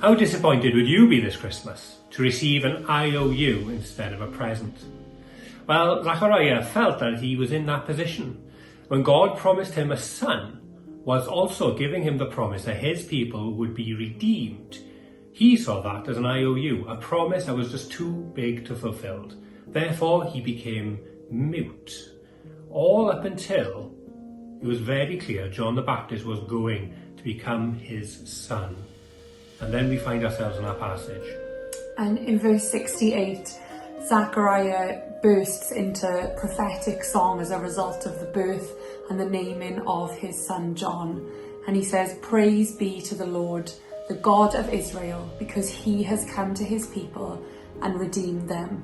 How disappointed would you be this Christmas to receive an IOU instead of a present? Well, Rhagfyr felt that he was in that position when God promised him a son, whilst also giving him the promise that his people would be redeemed. He saw that as an IOU, a promise that was just too big to fulfill. Therefore, he became mute. All up until it was very clear John the Baptist was going to become his son. And then we find ourselves in our passage. And in verse 68, Zechariah bursts into prophetic song as a result of the birth and the naming of his son John. And he says, "Praise be to the Lord, the God of Israel, because he has come to his people and redeemed them."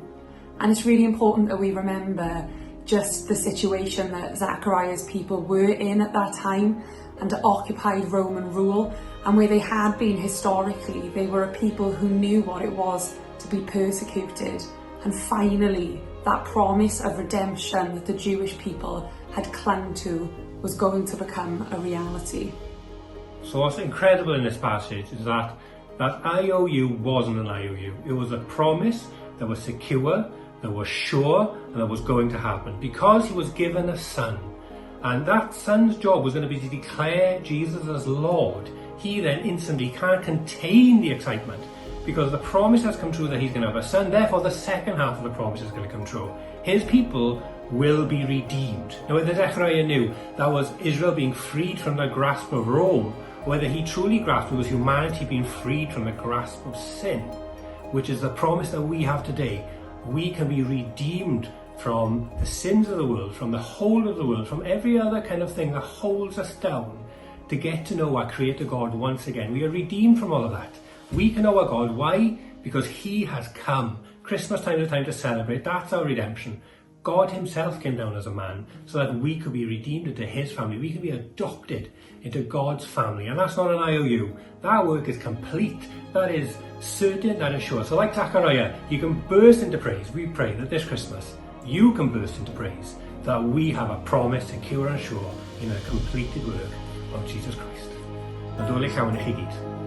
And it's really important that we remember just the situation that Zechariah's people were in at that time, under occupied Roman rule, and where they had been historically. They were a people who knew what it was to be persecuted. And finally, that promise of redemption that the Jewish people had clung to was going to become a reality. So what's incredible in this passage is that IOU wasn't an IOU. It was a promise that was secure, that was sure, and that was going to happen because he was given a son. And that son's job was going to be to declare Jesus as Lord. He then instantly can't contain the excitement because the promise has come true that he's going to have a son. Therefore, the second half of the promise is going to come true. His people will be redeemed. Now, whether Zechariah knew that was Israel being freed from the grasp of Rome, whether he truly grasped it was humanity being freed from the grasp of sin, which is the promise that we have today. We can be redeemed from the sins of the world, from the whole of the world, from every other kind of thing that holds us down, to get to know our Creator God once again. We are redeemed from all of that. We can know our God. Why? Because he has come. Christmas time is a time to celebrate. That's our redemption. God himself came down as a man so that we could be redeemed into his family. We could be adopted into God's family. And that's not an IOU. That work is complete. That is certain, that is sure. So like Zechariah, you can burst into praise. We pray that this Christmas, you can burst into praise that we have a promise secure and sure in the completed work of Jesus Christ. Nadolig llawn i chi gyd.